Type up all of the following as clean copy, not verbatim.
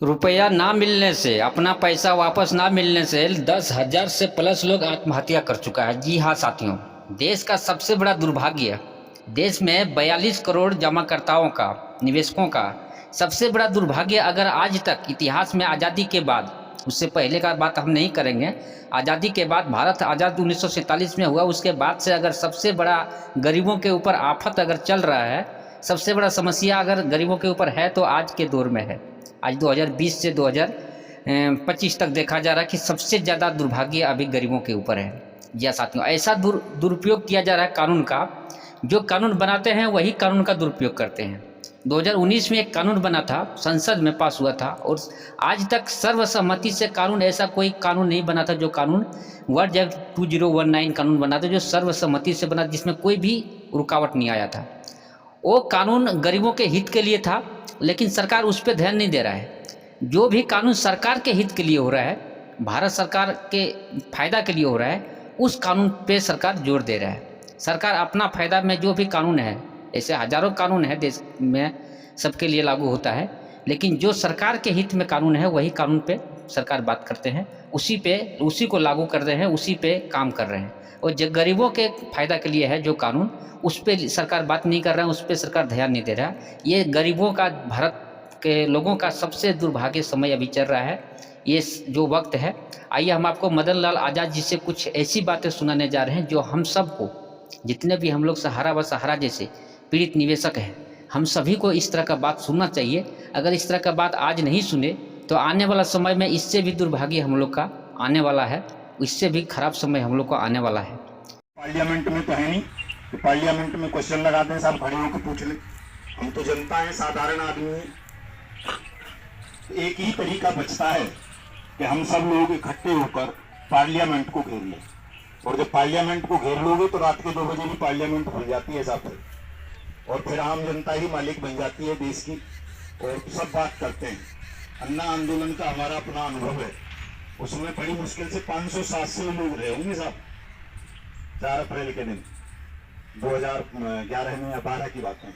रुपया ना मिलने से, अपना पैसा वापस ना मिलने से 10,000 से प्लस लोग आत्महत्या कर चुका है। जी हाँ साथियों, देश का सबसे बड़ा दुर्भाग्य, देश में 42 करोड़ जमाकर्ताओं का, निवेशकों का सबसे बड़ा दुर्भाग्य, अगर आज तक इतिहास में आज़ादी के बाद, उससे पहले का बात हम नहीं करेंगे, आज़ादी के बाद भारत आज़ाद 1947 में हुआ, उसके बाद से अगर सबसे बड़ा गरीबों के ऊपर आफत अगर चल रहा है, सबसे बड़ा समस्या अगर गरीबों के ऊपर है तो आज के दौर में है। आज 2020 से 2025 तक देखा जा रहा है कि सबसे ज़्यादा दुर्भाग्य अभी गरीबों के ऊपर है। जी हाँ साथियों, ऐसा दुरुपयोग किया जा रहा है कानून का, जो कानून बनाते हैं वही कानून का दुरुपयोग करते हैं। 2019 में एक कानून बना था, संसद में पास हुआ था, और आज तक सर्वसम्मति से कानून, ऐसा कोई कानून नहीं बना था जो कानून वर्ड एक्ट 2019 कानून बना था, जो सर्वसम्मति से बना, जिसमें कोई भी रुकावट नहीं आया था। वो कानून गरीबों के हित के लिए था, लेकिन सरकार उस पर ध्यान नहीं दे रहा है। जो भी कानून सरकार के हित के लिए हो रहा है, भारत सरकार के फायदा के लिए हो रहा है, उस कानून पे सरकार जोर दे रहा है। सरकार अपना फायदा में जो भी कानून है, ऐसे हजारों कानून है देश में, सबके लिए लागू होता है, लेकिन जो सरकार के हित में कानून है वही कानून पे सरकार बात करते हैं, उसी को लागू कर रहे हैं, उसी पे काम कर रहे हैं। और जो गरीबों के फायदा के लिए है जो कानून, उस पर सरकार बात नहीं कर रहा है, उस पर सरकार ध्यान नहीं दे रहा। ये गरीबों का, भारत के लोगों का सबसे दुर्भाग्य समय अभी चल रहा है, ये जो वक्त है। आइए हम आपको मदन लाल आज़ाद जी से कुछ ऐसी बातें सुनाने जा रहे हैं जो हम सबको, जितने भी हम लोग सहारा व सहारा जैसे पीड़ित निवेशक हैं, हम सभी को इस तरह का बात सुनना चाहिए। अगर इस तरह का बात आज नहीं सुने तो आने वाला समय में इससे भी दुर्भाग्य हम लोग का आने वाला है, इससे भी खराब समय हम लोग को आने वाला है। पार्लियामेंट में तो है नहीं कि पार्लियामेंट में क्वेश्चन लगा दें, साहब खड़े होकर पूछ लें। हम तो जनता है, साधारण आदमी है। एक ही तरीका बचता है कि हम सब लोग इकट्ठे होकर पार्लियामेंट को घेर लें, और जब पार्लियामेंट को घेर लोगे तो रात के 2 बजे भी पार्लियामेंट खुल जाती है साहब, और फिर आम जनता ही मालिक बन जाती है देश की, और सब बात करते हैं। अन्ना आंदोलन का हमारा अपना अनुभव है, उसमें बड़ी मुश्किल से 500-700 लोग रहे होंगे साहब, 4 अप्रैल के दिन 2011 में या 12 की बात है।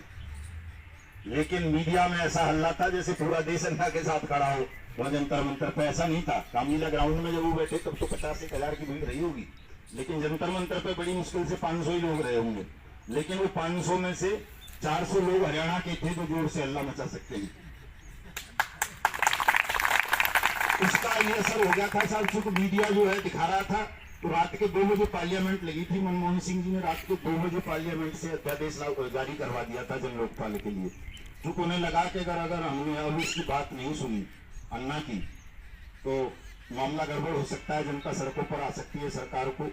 लेकिन मीडिया में ऐसा हल्ला था जैसे पूरा देश अन्ना के साथ खड़ा हो। वह जंतर मंतर पे ऐसा नहीं था। कामलीला ग्राउंड में जब वो बैठे तब तो 50-1,000 की भीड़ रही होगी, लेकिन जंतर मंतर पे बड़ी मुश्किल से 500 ही लोग रहे होंगे। लेकिन वो 500 में से 400 लोग हरियाणा के थे जो जोर से हल्ला मचा सकते हैं। उसका ये असर हो गया था साहब, चूंकि मीडिया जो है दिखा रहा था, तो रात के 2 बजे पार्लियामेंट लगी थी। मनमोहन सिंह जी ने रात के 2 बजे पार्लियामेंट से अध्यादेश जारी करवा दिया था जन लोकपाल के लिए, क्योंकि उन्हें लगा कि अगर हमने अब इसकी बात नहीं सुनी अन्ना की तो मामला गड़बड़ हो सकता है, जनता सड़कों पर आ सकती है, सरकार को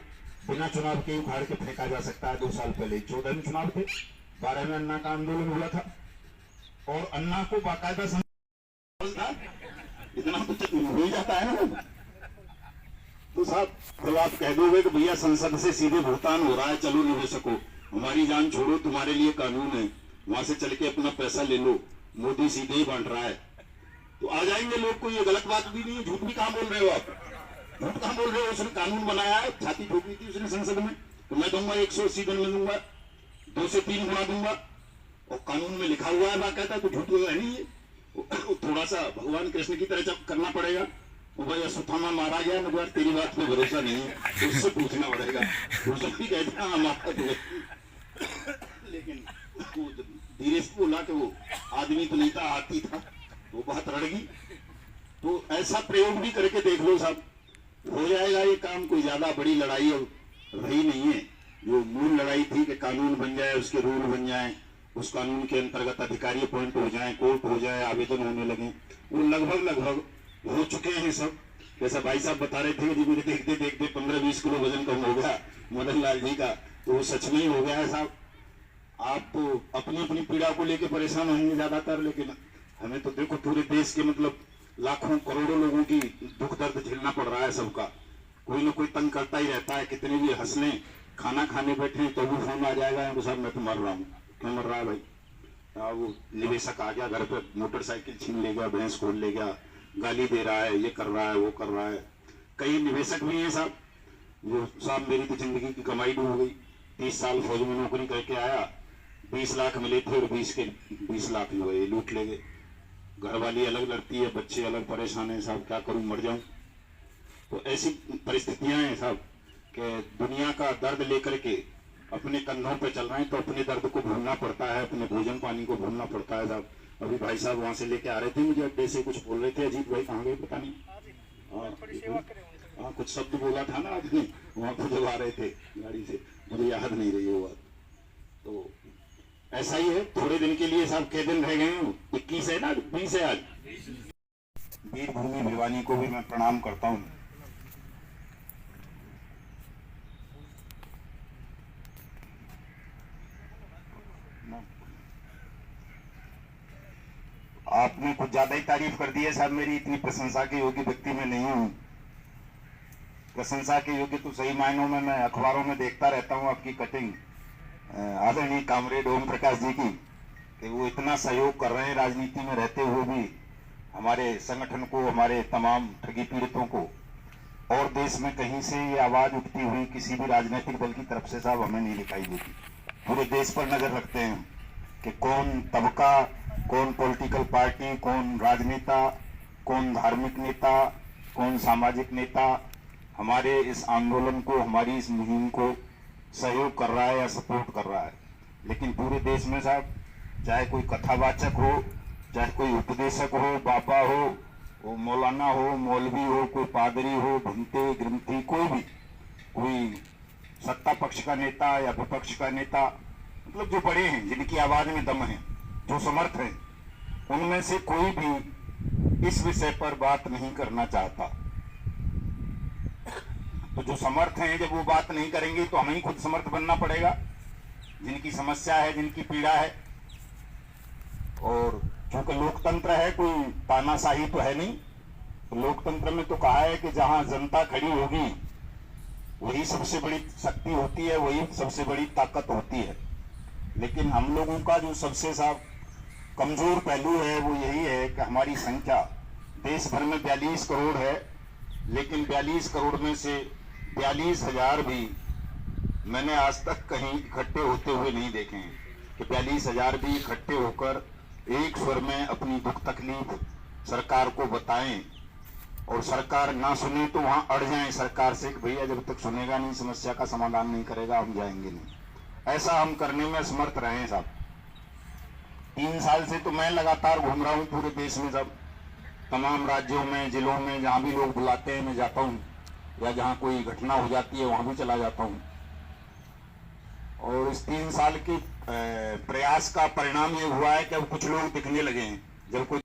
बिना चुनाव के उखाड़ के फेंका जा सकता है। 2 साल पहले 14 में चुनाव थे, 12 में अन्ना का आंदोलन हुआ था, और अन्ना को बाकायदा था, इतना कुछ हो ही जाता है ना। तो साहब जब आप कह दोगे कि भैया संसद से सीधे भुगतान हो रहा है, चलो निवेशकों हमारी जान छोड़ो, तुम्हारे लिए कानून है, वहां से चल के अपना पैसा ले लो, मोदी सीधे ही बांट रहा है, तो आ जाएंगे लोग। को ये गलत बात भी नहीं है, झूठ भी कहां बोल रहे हो आप, झूठ कहां बोल रहे हो। उसने कानून बनाया है, छाती ठोकी थी उसने संसद में, तो मैं दूंगा 180 दिन में दूंगा, 2 से 3 गुना दूंगा, और कानून में लिखा हुआ है बाकायदा, तो झूठ है नहीं है। थोड़ा सा भगवान कृष्ण की तरह करना पड़ेगा। वो भाई अश्वत्थामा मारा गया ना, तेरी बात पे भरोसा नहीं है, तो उससे पूछना पड़ेगा। वो सब भी कहते हैं हमारा तो, लेकिन धीरे से बोला कि वो आदमी तो नहीं था, हाथी था, वो बात रड़ गई। तो ऐसा प्रयोग भी करके देख लो साहब, हो जाएगा ये काम। कोई ज्यादा बड़ी लड़ाई अब रही नहीं है। जो मूल लड़ाई थी कि कानून बन जाए, उसके रूल बन जाए, उस कानून के अंतर्गत अधिकारी अपॉइंट हो जाए, कोर्ट हो जाए, आवेदन होने लगे, वो लगभग हो चुके हैं सब। जैसा भाई साहब बता रहे थे जी, मेरे देखते देखते 15-20 किलो वजन कम हो गया मदन लाल जी का, तो वो सच में ही हो गया है साहब। आप तो अपनी अपनी पीड़ा को लेकर परेशान होंगे ज्यादातर, लेकिन हमें तो देखो पूरे देश के मतलब लाखों करोड़ों लोगों की दुख दर्द झेलना पड़ रहा है सबका। कोई ना कोई तंग करता ही रहता है, कितने भी हंस लें, खाना खाने बैठे तो भी फोन आ जाएगा तो साहब मैं तो मर रहा हूँ। क्यों मर रहा है भाई? वो निवेशक आ गया घर पे, मोटरसाइकिल छीन ले गया, भैंस खोल ले गया, गाली दे रहा है, ये कर रहा है, वो कर रहा है। कई निवेशक भी हैं साहब, जो साहब मेरी तो जिंदगी की कमाई डूब गई, 30 साल फौज में नौकरी करके आया, 20 लाख मिले थे और 20 लाख जो है लूट ले गए। घरवाली अलग लड़ती है, बच्चे अलग परेशान हैं साहब, क्या करूं, मर जाऊं। तो ऐसी परिस्थितियां हैं साहब कि दुनिया का दर्द लेकर के अपने कंधों पे चल रहे हैं, तो अपने दर्द को भूलना पड़ता है, अपने भोजन पानी को भूलना पड़ता है साहब। अभी भाई साहब वहां से लेके आ रहे थे, मुझे अड्डे से कुछ बोल रहे थे, अजीत भाई कहाँ गए पता नहीं। हाँ कुछ शब्द बोला था ना आपने वहां पर जब आ रहे थे गाड़ी से, मुझे याद नहीं रही वो बात। तो ऐसा ही है, थोड़े दिन के लिए साहब के दिन रह गए हैं, 21 है ना, 20 है आज। वीर भूमि भिवानी को भी मैं प्रणाम करता हूँ। आपने कुछ ज्यादा ही तारीफ कर दी है साहब मेरी, इतनी प्रशंसा के योग्य व्यक्ति मैं नहीं हूँ। प्रशंसा के योग्य तो सही मायनों में मैं अखबारों में देखता रहता हूँ आपकी कटिंग आदरणीय कामरेड ओम प्रकाश जी की, कि वो इतना सहयोग कर रहे हैं राजनीति में रहते हुए भी हमारे संगठन को, हमारे तमाम ठगी पीड़ितों को। और देश में कहीं से ये आवाज उठती हुई किसी भी राजनीतिक दल की तरफ से साहब हमें नहीं दिखाई देती। पूरे देश पर नजर रखते हैं कि कौन तबका, कौन पॉलिटिकल पार्टी, कौन राजनेता, कौन धार्मिक नेता, कौन सामाजिक नेता हमारे इस आंदोलन को, हमारी इस मुहिम को सहयोग कर रहा है या सपोर्ट कर रहा है। लेकिन पूरे देश में साहब चाहे कोई कथावाचक हो, चाहे कोई उपदेशक हो, बाबा हो, वो मौलाना हो, मौलवी हो, कोई पादरी हो, भंते ग्रंथी, कोई सत्ता पक्ष का नेता या विपक्ष का नेता, मतलब जो बड़े हैं, जिनकी आवाज में दम है, जो समर्थ हैं, उनमें से कोई भी इस विषय पर बात नहीं करना चाहता। तो जो समर्थ हैं जब वो बात नहीं करेंगे तो हमें ही खुद समर्थ बनना पड़ेगा, जिनकी समस्या है, जिनकी पीड़ा है। और चूंकि लोकतंत्र है, कोई तानाशाही तो है नहीं, तो लोकतंत्र में तो कहा है कि जहां जनता खड़ी होगी वही सबसे बड़ी शक्ति होती है, वही सबसे बड़ी ताकत होती है। लेकिन हम लोगों का जो सबसे साहब कमजोर पहलू है वो यही है कि हमारी संख्या देश भर में 42 करोड़ है, लेकिन 42 करोड़ में से 42,000 भी मैंने आज तक कहीं इकट्ठे होते हुए नहीं देखे हैं कि 42,000 भी इकट्ठे होकर एक स्वर में अपनी दुख तकलीफ सरकार को बताएं, और सरकार ना सुने तो वहां अड़ जाएं सरकार से कि भैया जब तक सुनेगा नहीं, समस्या का समाधान नहीं करेगा, हम जाएंगे नहीं। ऐसा हम करने में समर्थ रहे साहब। 3 साल से तो मैं लगातार घूम रहा हूँ पूरे देश में, सब तमाम राज्यों में, जिलों में, जहां भी लोग बुलाते हैं मैं जाता हूँ, या जहां कोई घटना हो जाती है वहां भी चला जाता हूँ। और इस 3 साल के प्रयास का परिणाम ये हुआ है कि अब कुछ लोग दिखने लगे हैं। जब कोई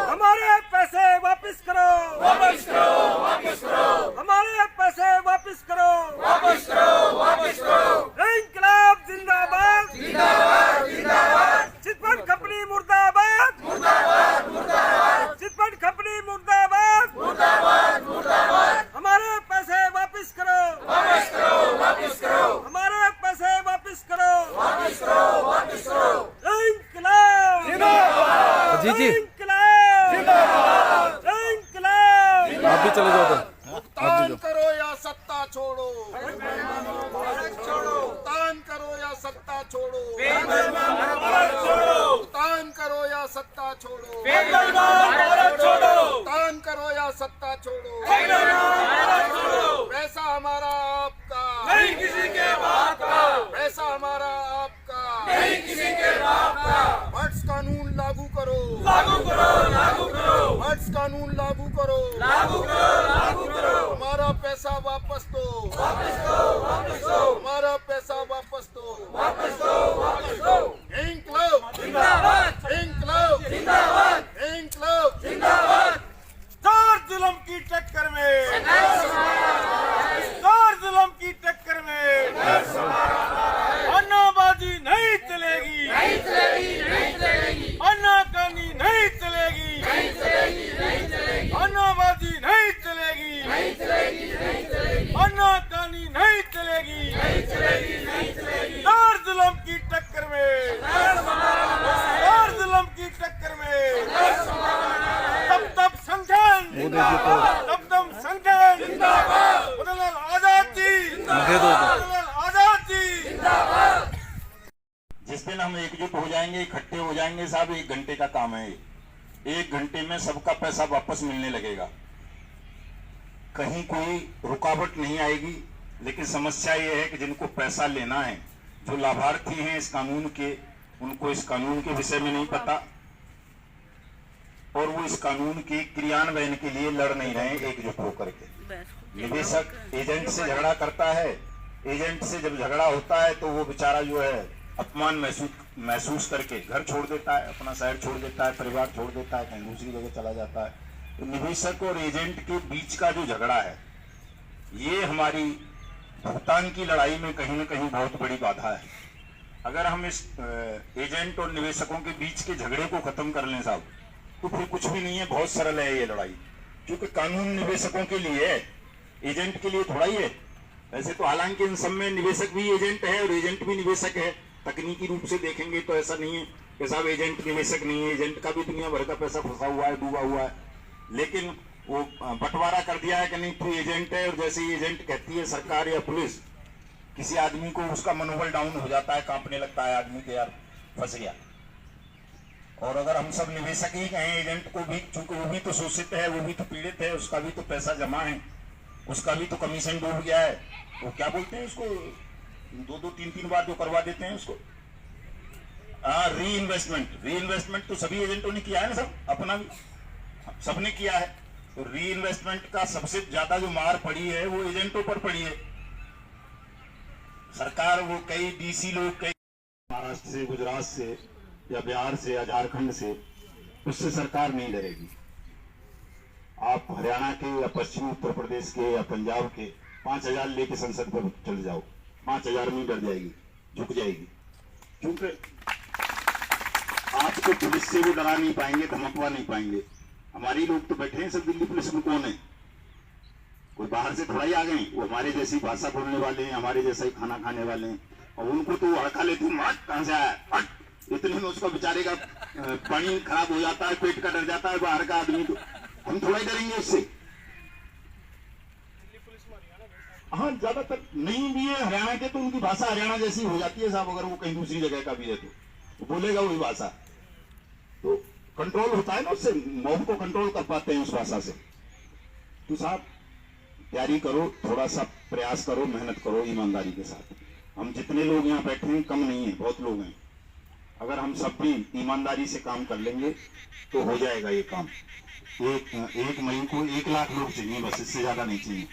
हमारे पैसे वापस करो, वापस करो, वापस करो, हमारे पैसे वापस करो, वापस करो, वापस करो। इंकलाब जिंदाबाद, जिंदाबाद, जिंदाबाद। चिटफंड कंपनी मुर्दाबाद, मुर्दाबाद, मुर्दाबाद। चिटफंड कंपनी मुर्दाबाद, मुर्दाबाद, मुर्दाबाद। हमारे पैसे वापस करो, वापस करो, वापस करो, हमारे पैसे वापस करो, वापस करो, वापस करो। इंकलाब जिंदाबाद, जी जी आप भी चले जाओ तो भुगतान करो या सत्ता छोड़ो, भुगतान करो या सत्ता छोड़ो, भुगतान करो या सत्ता छोड़ो, भुगतान करो या सत्ता छोड़ो। पैसा हमारा आपका नहीं, किसी के बाप का। पैसा हमारा आपका नहीं, किसी के बाप का। भट्स कानून लागू करो, लागू करो, लागू करो। भट्स कानून लागू करो, लागू करो, लागू करो। हमारा पैसा वापस दो, वापस दो, वापस दो। हमारा पैसा वापस दो, वापस दो, वापस दो। इंकलाब जिंदाबाद, इंकलाब जिंदाबाद, इंकलाब जिंदाबाद। जोर जुल्म की टक्कर में, जोर जुल्म की टक्कर में अन्नाबाजी नहीं चलेगी, नहीं चलेगी, नहीं चलेगी। अन्नाकानी नहीं चलेगी, नहीं चलेगी, नहीं चलेगी। अन्नाबाजी नहीं चलेगी, नहीं चलेगी, नहीं चलेगी। अन्नाकानी नहीं चलेगी, नहीं चलेगी, नहीं चलेगी। जोर जुल्म की टक्कर में, जोर जुल्म की टक्कर में तब तब संगठन जिंदाबाद, तब तब संगठन जिंदाबाद। मोतीलाल आजाद जी जिंदाबाद, मोतीलाल आजाद जी जिंदाबाद। जिस दिन हम एकजुट हो जाएं जाएंगे, इकट्ठे हो जाएंगे साहब, 1 घंटे का काम है ये। 1 घंटे में सबका पैसा वापस मिलने लगेगा, कहीं कोई रुकावट नहीं आएगी। लेकिन समस्या ये है कि जिनको पैसा लेना है, जो लाभार्थी हैं इस कानून के, उनको इस कानून के विषय में नहीं पता और वो इस कानून के क्रियान्वयन के लिए लड़ नहीं रहे एकजुट होकर के। निवेशक एजेंट से झगड़ा करता है, एजेंट से जब झगड़ा होता है तो वो बेचारा जो है अपमान महसूस करके घर छोड़ देता है, अपना शहर छोड़ देता है, परिवार छोड़ देता है, कहीं दूसरी जगह चला जाता है। तो निवेशक और एजेंट के बीच का जो झगड़ा है, ये हमारी भुगतान की लड़ाई में कहीं न कहीं बहुत बड़ी बाधा है। अगर हम इस एजेंट और निवेशकों के बीच के झगड़े को खत्म कर लें साहब, तो फिर कुछ भी नहीं है, बहुत सरल है ये लड़ाई। क्योंकि कानून निवेशकों के लिए है, एजेंट के लिए थोड़ा ही है। वैसे तो हालांकि इन सब में निवेशक भी एजेंट है और एजेंट भी निवेशक है। तकनीकी रूप से देखेंगे तो ऐसा नहीं है कि साहब एजेंट निवेशक नहीं है, एजेंट का भी दुनिया भर का पैसा फंसा हुआ है, डूबा हुआ है। लेकिन वो बंटवारा कर दिया है कि नहीं तू एजेंट है, और जैसे ही एजेंट कहती है सरकार या पुलिस किसी आदमी को, उसका मनोबल डाउन हो जाता है, कांपने लगता है आदमी के, यार फंस गया। और अगर हम सब निवेशक ही कहें एजेंट को भी, चूंकि वो भी तो शोषित है, वो भी तो पीड़ित है, उसका भी तो पैसा जमा है, उसका भी तो कमीशन डूब गया है, वो क्या बोलते हैं उसको, 2-2, 3-3 बार जो करवा देते हैं उसको, री इन्वेस्टमेंट तो सभी एजेंटों ने किया है ना, सब अपना भी सबने किया है। तो री इन्वेस्टमेंट का सबसे ज्यादा जो मार पड़ी है वो एजेंटों पर पड़ी है। सरकार वो कई डीसी लोग, कई महाराष्ट्र से, गुजरात से या बिहार से या झारखंड से, उससे सरकार नहीं डरेगी। आप हरियाणा के या पश्चिमी उत्तर प्रदेश के या पंजाब के 5,000 लेके संसद पर चले जाओ, 5,000 में डर जाएगी, झुक जाएगी। क्योंकि आपको पुलिस से वो डरा नहीं पाएंगे, धमकवा नहीं पाएंगे। हमारी लोग तो बैठे हैं सब दिल्ली पुलिस में, कौन है, कोई बाहर से थोड़ा ही आ गए, वो हमारे जैसी भाषा बोलने वाले हैं, हमारे जैसा ही खाना खाने वाले हैं, और उनको तो हड़का लेते हैं, कहां से आया, इतने में उसका बेचारे का पानी खराब हो जाता है, पेट का डर जाता है बाहर का आदमी। तो हम थोड़ा ही डरेंगे उससे। हाँ, ज्यादातर नहीं भी है हरियाणा के, तो उनकी भाषा हरियाणा जैसी हो जाती है साहब। अगर वो कहीं दूसरी जगह का भी है तो बोलेगा वही भाषा, तो कंट्रोल होता है ना उससे, मौत को कंट्रोल कर पाते हैं उस भाषा से। तो साहब तैयारी करो, थोड़ा सा प्रयास करो, मेहनत करो ईमानदारी के साथ। हम जितने लोग यहाँ बैठे हैं कम नहीं है, बहुत लोग हैं। अगर हम सब भी ईमानदारी से काम कर लेंगे तो हो जाएगा ये काम। एक मई को 1 लाख लोग चाहिए, बस इससे ज्यादा नहीं चाहिए।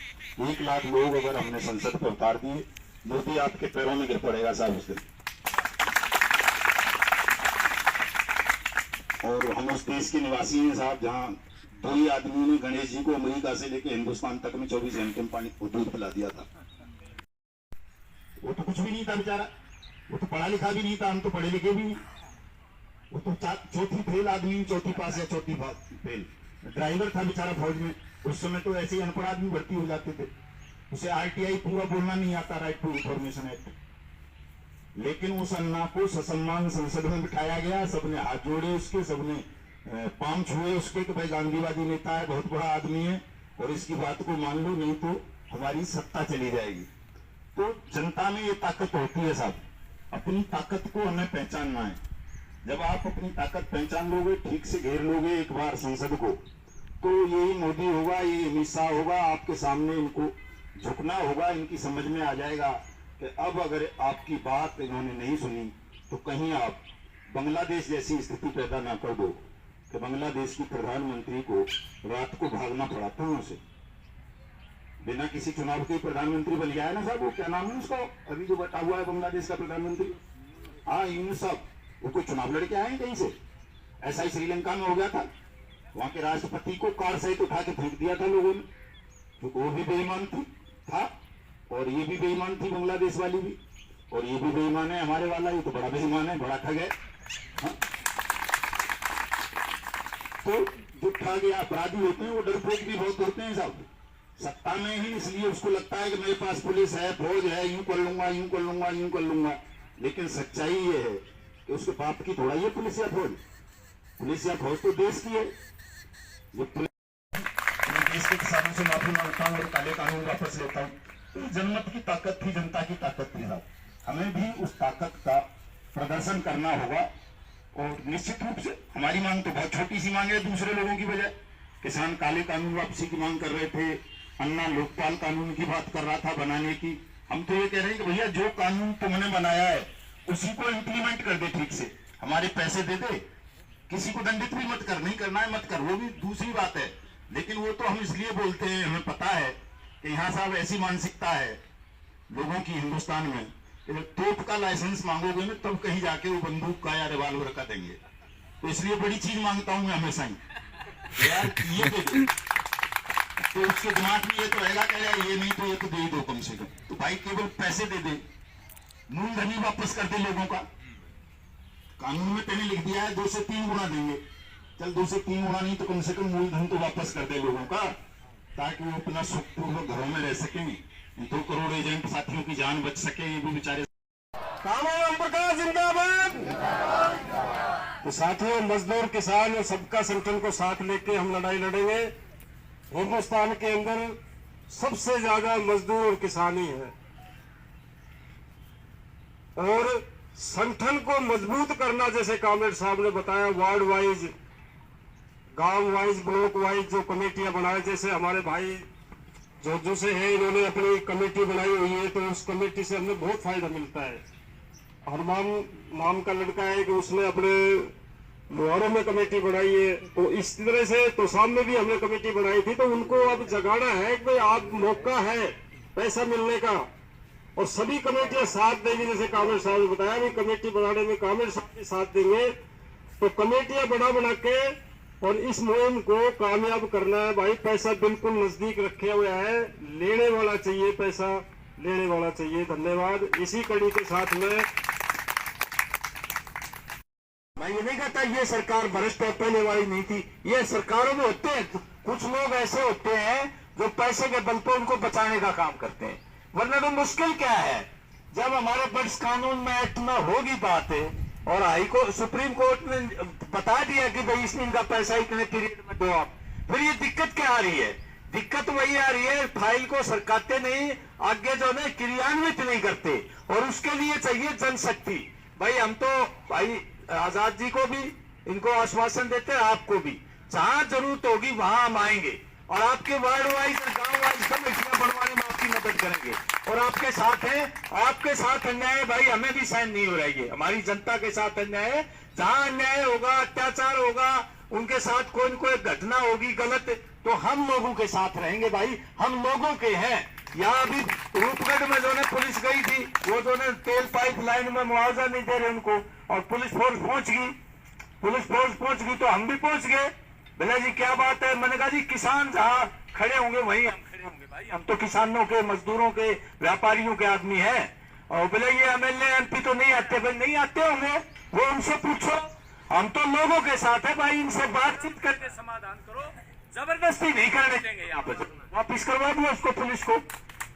1 लाख लोग अगर हमने संसद पे उतार दिए, मोदी आपके पैरों में गिर पड़ेगा साहब उस दिन। और हम उस देश के निवासी हैं साहब जहाँ 2 ही आदमी ने गणेश जी को अमेरिका से लेके हिंदुस्तान तक में 24 घंटे में पानी दूध पिला दिया था। वो तो कुछ भी नहीं था बेचारा, वो तो पढ़ा लिखा भी नहीं था, हम तो पढ़े लिखे भी नहीं। वो तो चौथी फेल आदमी, चौथी पास या चौथी फेल ड्राइवर था बेचारा फौज में। उस समय तो ऐसे ही अनपढ़ आदमी भर्ती हो जाते थे, उसे RTI पूरा बोलना नहीं आता, राइट टू इंफॉर्मेशन एक्ट। लेकिन उस अन्ना को ससम्मान संसद में बिठाया गया, सबने हाथ जोड़े उसके, सबने पांव छुए उसके कि भाई गांधीवादी नेता है, बहुत बड़ा आदमी है, और इसकी बात को मान लो, नहीं तो हमारी सत्ता चली जाएगी। तो जनता में ये ताकत होती है साहब, अपनी ताकत को हमें पहचानना है। जब आप अपनी ताकत पहचान लोगे, ठीक से घेर लोगे एक बार संसद को, तो यही मोदी होगा, ये अमित शाह होगा, आपके सामने इनको झुकना होगा। इनकी समझ में आ जाएगा कि अब अगर आपकी बात इन्होंने नहीं सुनी तो कहीं आप बांग्लादेश जैसी स्थिति पैदा ना कर दो कि बांग्लादेश की प्रधानमंत्री को रात को भागना पड़ा था से, बिना किसी चुनाव के प्रधानमंत्री बन गया है ना साहब। वो क्या नाम है उसका अभी जो बैठा हुआ है बांग्लादेश का प्रधानमंत्री, हाँ यूनुस, वो कोई चुनाव लड़के आए कहीं से। ऐसा ही श्रीलंका में हो गया था, वहां के राष्ट्रपति को कार सहित उठा के फेंक दिया था लोगों ने, क्योंकि वो भी बेईमान था और ये भी बेईमान थी, बांग्लादेश वाली भी, और ये भी बेईमान है हमारे वाला, ये तो बड़ा बेईमान है, बड़ा ठग है। हाँ? तो जो ठग या अपराधी होते हैं वो डरपोक भी बहुत होते हैं साहब, सत्ता में ही, इसलिए उसको लगता है कि मेरे पास पुलिस है, फौज है, यूं कर लूंगा, यूं कर लूंगा, यूं कर लूंगा। लेकिन सच्चाई ये है कि उसके बाप की थोड़ा ही है पुलिस या फौज। पुलिस या फौज तो देश की है। जो देश के किसानों से माफी मांगता हूँ और काले कानून वापस लेता हूँ, तो जनमत की ताकत थी, जनता की ताकत थी साहब। हमें भी उस ताकत का प्रदर्शन करना होगा और निश्चित रूप से हमारी मांग तो बहुत छोटी सी मांग है दूसरे लोगों की बजाय। किसान काले कानून वापसी की मांग कर रहे थे, अन्ना लोकपाल कानून की बात कर रहा था बनाने की। हम तो ये कह रहे हैं कि भैया जो कानून तुमने बनाया है उसी को इम्प्लीमेंट कर दे ठीक से, हमारे पैसे दे दे, किसी को दंडित भी मत कर, नहीं करना है मत कर, वो भी दूसरी बात है। लेकिन वो तो हम इसलिए बोलते हैं, हमें पता है कि यहाँ साहब ऐसी मानसिकता है लोगों की हिंदुस्तान में कि जब तोप का लाइसेंस मांगोगे ना तब कहीं जाके वो बंदूक का या रिवाल्वर का देंगे। तो इसलिए बड़ी चीज मांगता हूं मैं हमेशा ही, यार ये दे दे। तो उसके दिमाग में ये तो रहेगा कि यार ये नहीं तो ये तो दे ही दो कम से कम। तो भाई केवल पैसे दे दे, मूलधन ही वापस कर दे लोगों का। कानून में तेने लिख दिया है 2 से 3 गुना देंगे, चल 2 से 3 गुना नहीं तो कम से कम मूलधन तो वापस कर दे लोगों का, ताकि वो अपना सुखपूर्वक घरों में रह सकें। 2 करोड़ एजेंट साथियों की जान बच सके, ये भी बेचारे। कामराज प्रकाश जिंदाबाद। तो साथियों, मजदूर किसान और सबका संगठन को साथ लेके हम लड़ाई लड़ेंगे। हिंदुस्तान के अंदर सबसे ज्यादा मजदूर और किसान ही है, और संगठन को मजबूत करना, जैसे कामरेड साहब ने बताया, वार्ड वाइज, गांव वाइज, ब्लॉक वाइज जो कमेटियां बनाए, जैसे हमारे भाई जो से है, इन्होंने अपनी कमेटी बनाई हुई है, तो उस कमेटी से हमें बहुत फायदा मिलता है। हरमान नाम का लड़का है कि उसने अपने लोहारों में कमेटी बनाई है, तो इस तरह से तो सामने भी हमने कमेटी बनाई थी। तो उनको अब जगाना है कि भाई आज मौका है पैसा मिलने का, और सभी कमेटियां साथ देंगी। जैसे कामरेड साहब ने बताया भी कमेटी बनाने में कामरेड साहब भी साथ देंगे, तो कमेटियां बना के और इस मुहिम को कामयाब करना है। भाई पैसा बिल्कुल नजदीक रखे हुए है, लेने वाला चाहिए, पैसा लेने वाला चाहिए। धन्यवाद। इसी कड़ी के साथ में मैं ये नहीं कहता ये सरकार भ्रष्ट और पहले वाली नहीं थी, ये सरकारों में होते हैं कुछ लोग ऐसे होते हैं जो पैसे के बल पर उनको बचाने का काम करते हैं। वरना तो मुश्किल क्या है, जब हमारे बर्ड्स कानून में एक्ट में होगी बात है, और हाई कोर्ट, सुप्रीम कोर्ट ने बता दिया कि भाई इसमें इनका पैसा इतने पीरियड में दो आप, फिर ये दिक्कत क्या आ रही है? दिक्कत वही आ रही है, फाइल को सरकाते नहीं, आगे जो है क्रियान्वित नहीं करते, और उसके लिए चाहिए जनशक्ति। भाई हम तो भाई आजाद जी को भी इनको आश्वासन देते हैं, आपको भी, जहां जरूरत होगी वहां हम आएंगे, और आपके वार्ड वाइज और गांव वाइज कमेटियां बनवाने में आपकी मदद करेंगे, और आपके साथ हैं। आपके साथ अन्याय भाई हमें भी सहन नहीं हो रहा है, हमारी जनता के साथ अन्याय है। जहां अन्याय होगा, अत्याचार होगा, उनके साथ कोई न कोई घटना होगी गलत, तो हम लोगों के साथ रहेंगे। भाई हम लोगों के हैं। यहाँ अभी रूपगढ़ में जो ने पुलिस गई थी, वो जो ने तेल पाइप लाइन में मुआवजा नहीं दे रहे उनको, और पुलिस फोर्स पहुंच गई, तो हम भी पहुंच गए। भैया जी क्या बात है? मैंने कहा जी किसान जहाँ खड़े होंगे वहीं हम खड़े होंगे। भाई हम तो किसानों के, मजदूरों के, व्यापारियों के आदमी हैं। और बोले ये एमएलए एमपी तो नहीं आते। भाई नहीं आते होंगे, वो उनसे पूछो, हम तो लोगों के साथ है। भाई इनसे बातचीत करके समाधान करो, जबरदस्ती नहीं करने देंगे। यहाँ पर वापिस करवा दो उसको, पुलिस को।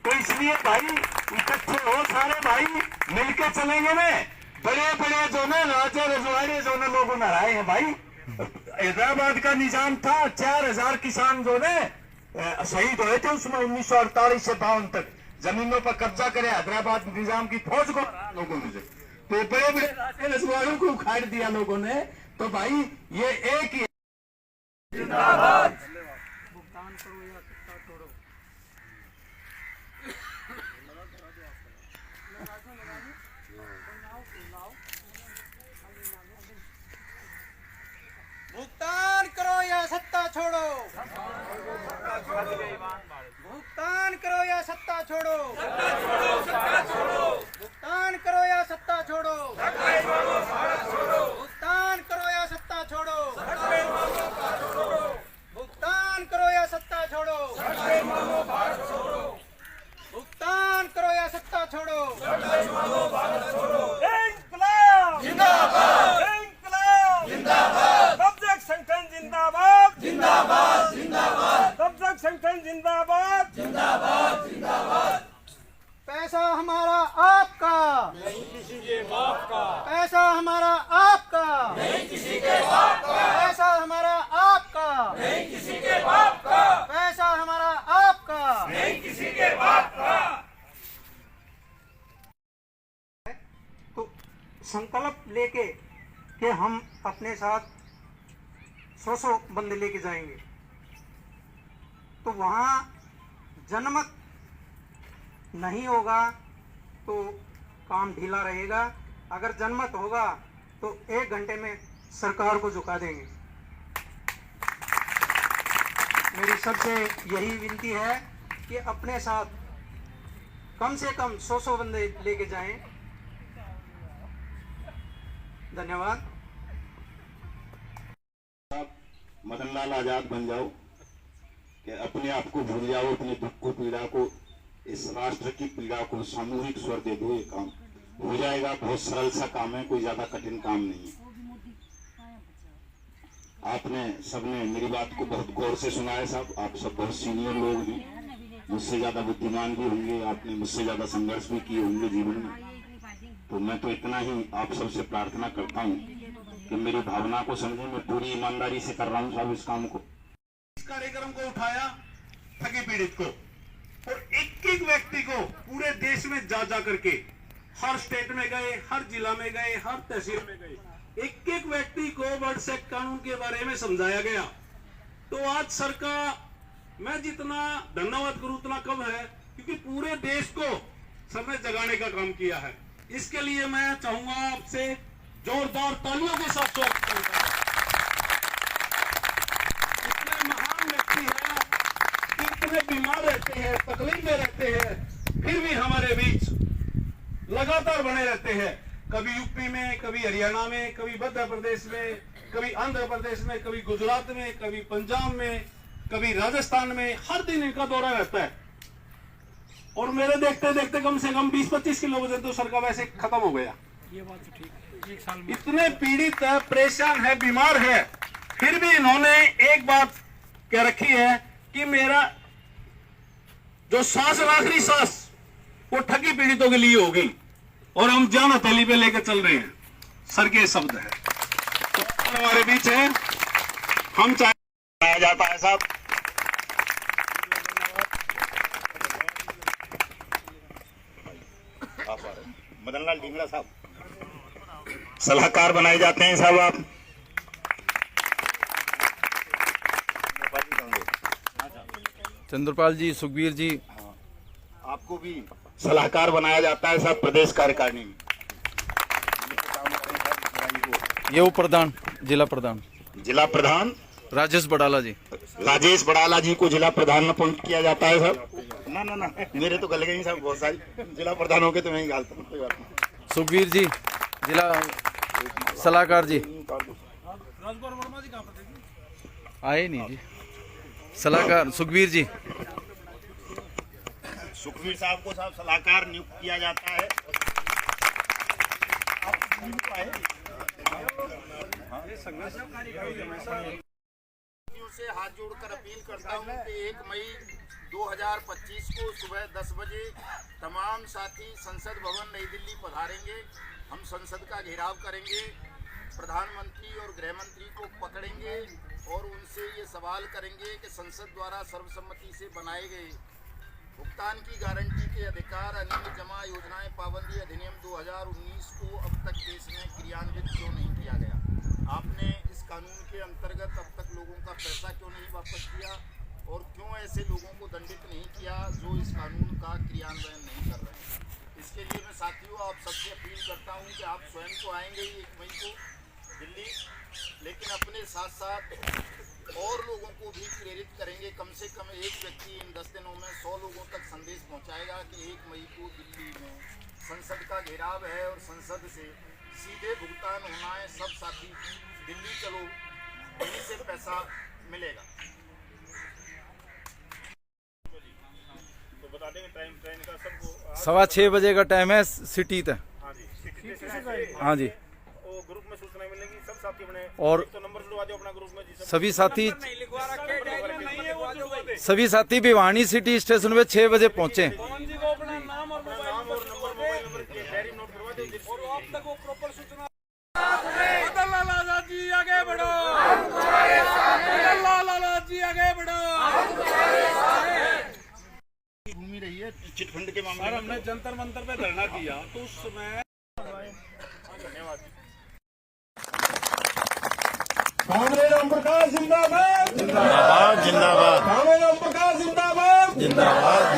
तो इसलिए भाई इकट्ठे हो सारे भाई, मिलके चलेंगे ना। बड़े बड़े जो ना राजे रजवाड़े जो ना लोगों ने हराए हैं भाई। हैदराबाद का निजाम था, 4000 किसान जो ने शहीद हुए थे उसमें 1948 से 52 तक। जमीनों पर कब्जा करे हैदराबाद निजाम की फौज को लोगों ने, तो बड़े बड़े राजे रजवाड़ों को उखाड़ दिया लोगों ने। तो भाई ये एक ही जिंदाबाद। भुगतान करो या सत्ता छोड़ो। भुगतान करो या सत्ता छोड़ो। भुगतान करो या सत्ता छोड़ो। भुगतान करो या सत्ता छोड़ो। भुगतान करो या सत्ता छोड़ो। भुगतान करो या सत्ता छोड़ो। भुगतान करो या सत्ता छोड़ो। इंकलाब जिंदाबाद, इंकलाब जिंदाबाद, कब्जा संगठन जिंदाबाद, जिंदाबाद जिंदाबाद, कब्जा संगठन जिंदाबाद, जिंदाबाद जिंदाबाद। पैसा हमारा आपका, नहीं किसी के बाप का, पैसा हमारा आपका, नहीं किसी के बाप का, पैसा हमारा आपका, नहीं किसी के बाप का, पैसा हमारा आपका, नहीं किसी के बाप का। तो संकल्प लेके कि हम अपने साथ 100 बंदे लेके जाएंगे, तो वहाँ जनमत नहीं होगा तो काम ढीला रहेगा। अगर जनमत होगा तो 1 घंटे में सरकार को झुका देंगे। मेरी सबसे यही विनती है कि अपने साथ कम से कम 100 बंदे लेके जाएं। धन्यवाद। मदन लाल आजाद बन जाओ कि अपने आप को भूल जाओ, अपने दुख को, पीड़ा को, इस राष्ट्र की पीड़ा को सामूहिक स्वर दे दो। ये काम हो जाएगा। बहुत सरल सा काम है, कोई ज्यादा कठिन काम नहीं है। आपने सबने मेरी बात को बहुत गौर से सुना है साहब। आप सब बहुत सीनियर लोग हैं, मुझसे ज्यादा बुद्धिमान भी होंगे, आपने मुझसे ज्यादा संघर्ष भी किए होंगे जीवन में। तो मैं तो इतना ही आप सबसे प्रार्थना करता हूँ कि मेरी भावना को समझे। मैं पूरी ईमानदारी से कर रहा हूँ साहब इस काम को। इस कार्यक्रम को उठाया ठगी पीड़ित को, और एक एक व्यक्ति को पूरे देश में जा जा करके हर स्टेट में गए, हर जिला में गए, हर तहसील में गए, एक एक व्यक्ति को वर्ड्स एक्ट कानून के बारे में समझाया गया। तो आज सर का मैं जितना धन्यवाद करूं उतना कम है, क्योंकि पूरे देश को सर ने जगाने का काम किया है। इसके लिए मैं चाहूंगा आपसे जोरदार तालियों के साथ स्वागत करूंगा। इतने महान व्यक्ति हैं कि इतने बीमार रहते हैं, तकलीफ में रहते हैं, फिर भी हमारे बीच लगातार बने रहते हैं। कभी यूपी में, कभी हरियाणा में, कभी मध्य प्रदेश में, कभी आंध्र प्रदेश में, कभी गुजरात में, कभी पंजाब में, कभी राजस्थान में। हर दिन इनका दौरा रहता है, और मेरे देखते देखते कम से कम 20-25 किलो वजन तो सर का वैसे खत्म हो गया। ये बात तो ठीक है। एक साल में इतने पीड़ित है, परेशान है, बीमार है, फिर भी इन्होंने एक बात कह रखी है कि मेरा जो सांस, आखिरी सांस, वो ठगी पीड़ितों के लिए होगी, और हम जान हथेली पे लेकर चल रहे हैं। सर के शब्द है। तो हमारे बीच है, हम चाहे बनाया जाता है साहब। मदन लाल ढींगरा साहब सलाहकार बनाए जाते हैं साहब। आप चंद्रपाल जी, सुखबीर जी, आपको भी सलाहकार बनाया जाता है साहब प्रदेश कार्यकारिणी में। ये वो प्रधान, जिला प्रधान जिला प्रधान राजेश बड़ाला जी, राजेश बड़ाला जी को जिला प्रधान अपॉइंट किया जाता है साहब। ना मेरे तो गल गई साहब, बहुत सारी जिला प्रधान हो गए तो मैं ही गालता हूँ, कोई बात नहीं। सुखबीर जी जिला सलाहकार जी आए नहीं जी, सलाहकार सुखबीर जी। सुखबीर साहब को साहब सलाहकार नियुक्त किया जाता है। से हाथ जोड़कर अपील करता हूं कि 1 मई 2025 को सुबह 10 बजे तमाम साथी संसद भवन नई दिल्ली पधारेंगे। हम संसद का घेराव करेंगे, प्रधानमंत्री और गृह मंत्री को पकड़ेंगे और उनसे ये सवाल करेंगे कि संसद द्वारा सर्वसम्मति से बनाए गए भुगतान की गारंटी के अधिकार अनियमित जमा योजनाएं पाबंदी अधिनियम 2019 को अब तक देश में क्रियान्वित क्यों नहीं किया गया। आपने इस कानून के अंतर्गत अब तक लोगों का पैसा क्यों नहीं वापस किया, और क्यों ऐसे लोगों को दंडित नहीं किया जो इस कानून का क्रियान्वयन नहीं कर रहे हैं। इसके लिए मैं साथियों आप सबसे अपील करता हूं कि आप स्वयं तो आएंगे ही 1 मई को दिल्ली, लेकिन अपने साथ साथ और लोगों को भी प्रेरित करेंगे। कम से कम एक व्यक्ति इन 10 दिनों में 100 लोगों तक संदेश पहुंचाएगा कि 1 मई को दिल्ली में संसद का घेराव है और संसद से सीधे भुगतान होना है। सब साथी दिल्ली चलो, दिल्ली से पैसा मिलेगा। तो बता देंगे ट्रेन का सबको 6:15 बजे का टाइम है सिटी तक। हाँ जी, ग्रुप में सूचना मिलेगी। सब साथी अपने और तो नंबर लिखवा दो अपना ग्रुप में। सभी साथी भिवानी सिटी स्टेशन पे 6 बजे पहुँचे। जी आगे बढ़ो, लाला जी आगे बढ़ो। घूमी रही है चिटफंड के मामले में। हमने जंतर मंतर पे धरना दिया तो उस समय धन्यवाद। जिंदाबाद।